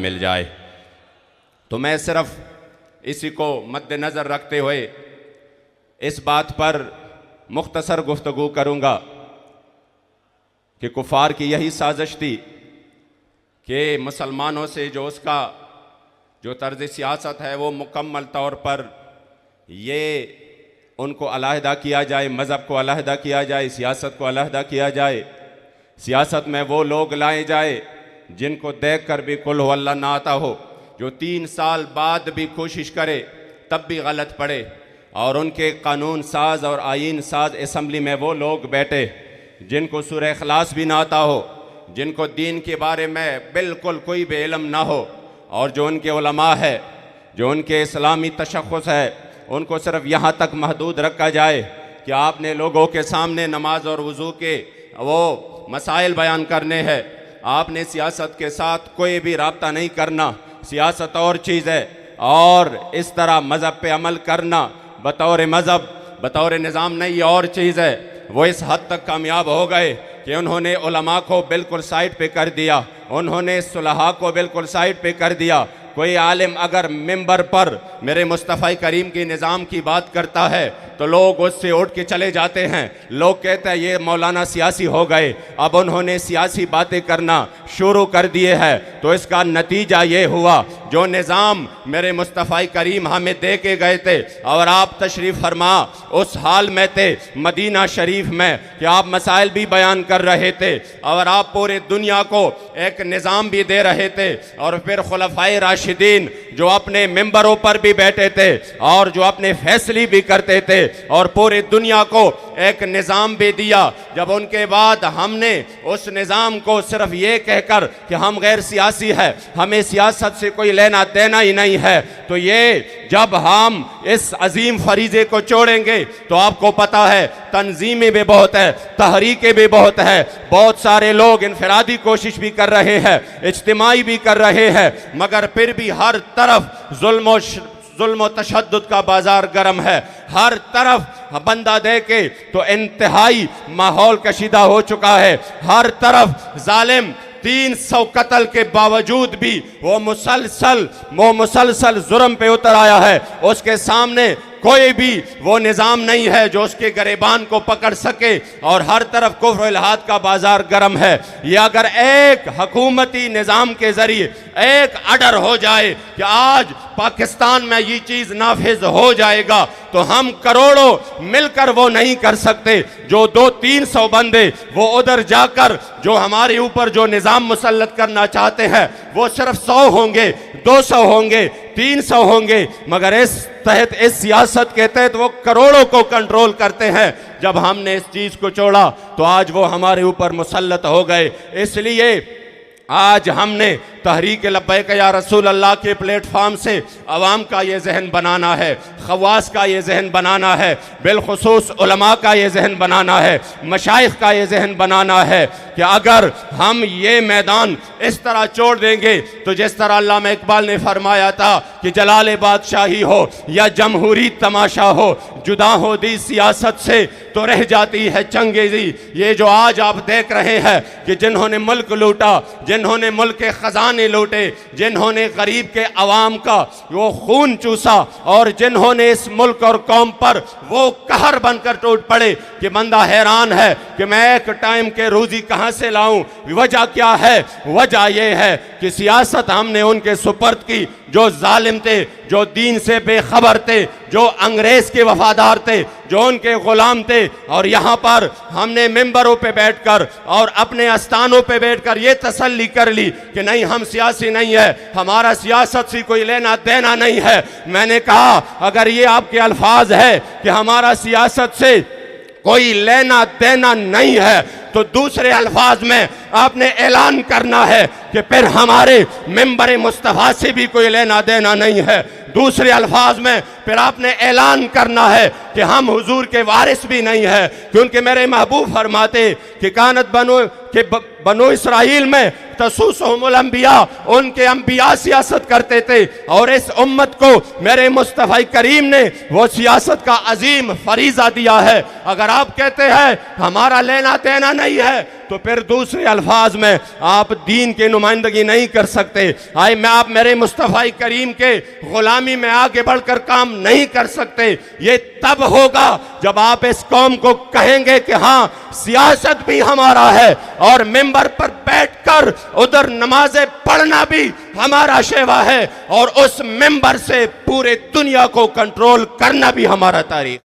मिल जाए। तो मैं सिर्फ इसी को मद्देनज़र रखते हुए इस बात पर मुख्तसर गुफ्तगू करूँगा कि कुफ़ार की यही साजिश थी कि मुसलमानों से जो उसका जो तर्ज़ सियासत है वो मुकम्मल तौर पर ये उनको अलहदा किया जाए, मज़हब को अलहदा किया जाए, सियासत को अलहदा किया जाए। सियासत में वो लोग लाए जाए जिनको देख कर भी कुल हुवल्लाह ना आता हो, जो 3 साल बाद भी कोशिश करे तब भी गलत पड़े, और उनके कानून साज और आईन साज असम्बली में वो लोग बैठे जिनको सूरह इखलास भी ना आता हो, जिनको दीन के बारे में बिल्कुल कोई भी इल्म ना हो, और जो उनके उलमा है, जो उनके इस्लामी तशख़्ख़ुस है, उनको सिर्फ यहाँ तक महदूद रखा जाए कि आपने लोगों के सामने नमाज और वज़ू के वो मसाइल बयान करने हैं, आपने सियासत के साथ कोई भी रब्ता नहीं करना, सियासत और चीज़ है, और इस तरह मज़हब पे अमल करना बतौर मज़हब बतौर निज़ाम नहीं और चीज़ है। वो इस हद तक कामयाब हो गए कि उन्होंने उलमा को बिल्कुल साइड पे कर दिया, उन्होंने सुलहा को बिल्कुल साइड पे कर दिया। कोई आलिम अगर मिंबर पर मेरे मुस्तफ़ा करीम की निज़ाम की बात करता है तो लोग उससे उठ के चले जाते हैं, लोग कहते हैं ये मौलाना सियासी हो गए। अब उन्होंने सियासी बातें करना शुरू कर दिए हैं, तो इसका नतीजा ये हुआ जो निज़ाम मेरे मुस्तफ़ा करीम हमें दे के गए थे और आप तशरीफ़ फरमा उस हाल में थे मदीना शरीफ में कि आप मसाइल भी बयान कर रहे थे और आप पूरे दुनिया को एक निज़ाम भी दे रहे थे, और फिर खुलफ़ाए राशिदीन जो अपने मिंबरों पर भी बैठे थे और जो अपने फैसले भी करते थे और पूरे दुनिया को एक निज़ाम भी दिया। जब उनके बाद हमने उस निज़ाम को सिर्फ ये कहकर कि हम गैर सियासी है, हमें सियासत से कोई लेना देना ही नहीं है, तो ये जब हम इस अजीम फरीज़े को छोड़ेंगे तो आपको पता है तंजीमें भी बहुत है, तहरीकें भी बहुत है, बहुत सारे लोग इनफरादी कोशिश भी कर रहे हैं, इज्तिमाई भी कर रहे हैं, मगर फिर भी हर तरफ जुल्म तशद्दुद का बाजार गर्म है। हर तरफ बंदा दे के तो इंतहाई माहौल कशीदा हो चुका है। हर तरफ जालिम 300 कत्ल के बावजूद भी वो मुसलसल जुर्म पे उतर आया है। उसके सामने कोई भी वो निज़ाम नहीं है जो उसके गरेबान को पकड़ सके, और हर तरफ कुफ्र इल्हाद का बाजार गर्म है। ये अगर एक हुकूमती निज़ाम के ज़रिए एक आर्डर हो जाए कि आज पाकिस्तान में ये चीज़ नाफिज हो जाएगा, तो हम करोड़ों मिलकर वो नहीं कर सकते। जो 200-300 बंदे वो उधर जाकर जो हमारे ऊपर जो निज़ाम मुसल्लत करना चाहते हैं वो सिर्फ 100 होंगे, 200 होंगे, 300 होंगे, मगर इस सियासत के तहत वो करोड़ों को कंट्रोल करते हैं। जब हमने इस चीज़ को छोड़ा तो आज वो हमारे ऊपर मुसल्लत हो गए। इसलिए आज हमने तहरीक लब्बैक या रसूल अल्लाह के प्लेटफार्म से अवाम का ये जहन बनाना है, खवास का ये जहन बनाना है, बिलखुसूस उलमा का ये जहन बनाना है, मशाइख का ये जहन बनाना है कि अगर हम ये मैदान इस तरह छोड़ देंगे तो जिस तरह अल्लामा इकबाल ने फरमाया था कि जलाल बादशाही हो या जमहूरी तमाशा हो, जुदा हो दी सियासत से तो रह जाती है चंगेजी। ये जो आज आप देख रहे हैं कि जिन्होंने मुल्क लूटा, जिन्होंने मुल्क के खजाने लूटे, जिन्होंने गरीब के अवाम का वो खून चूसा, और जिन्होंने इस मुल्क और कौम पर वो कहर बनकर टूट पड़े कि बंदा हैरान है कि मैं एक टाइम के रोजी कहाँ से लाऊं। वजह क्या है? वजह ये है कि सियासत हमने उनके सुपर्द की जो जालिम थे, जो दीन से बेखबर थे, जो अंग्रेज के वफादार थे, जो उनके गुलाम थे, और यहाँ पर हमने मिंबरों पे बैठकर और अपने आस्थानों पे बैठकर ये तसल्ली कर ली कि नहीं हम सियासी नहीं है, हमारा सियासत से कोई लेना देना नहीं है। मैंने कहा अगर ये आपके अल्फाज है कि हमारा सियासत से कोई लेना देना नहीं है, तो दूसरे अल्फाज में आपने ऐलान करना है कि फिर हमारे मिंबर मुस्तफ़ा से भी कोई लेना देना नहीं है। दूसरे अल्फाज में फिर आपने ऐलान करना है कि हम हुजूर के वारिस भी नहीं है, क्योंकि मेरे महबूब फरमाते कि कानत बनो इसराइल में तसूसहुमुल अंबिया, उनके अंबिया सियासत करते थे, और इस उम्मत को मेरे मुस्तफ़ा करीम ने वो सियासत का अजीम फरीज़ा दिया है। अगर आप कहते हैं हमारा लेना देना नहीं है, तो फिर दूसरे अल्फाज में आप दीन की नुमाइंदगी नहीं कर सकते। आए मैं आप मेरे मुस्तफ़ा करीम के गुलामी में आगे बढ़कर काम नहीं कर सकते। ये तब होगा जब आप इस कौम को कहेंगे कि हाँ, सियासत भी हमारा है और मिंबर पर बैठकर उधर नमाजें पढ़ना भी हमारा शेवा है और उस मिंबर से पूरे दुनिया को कंट्रोल करना भी हमारा तारीख।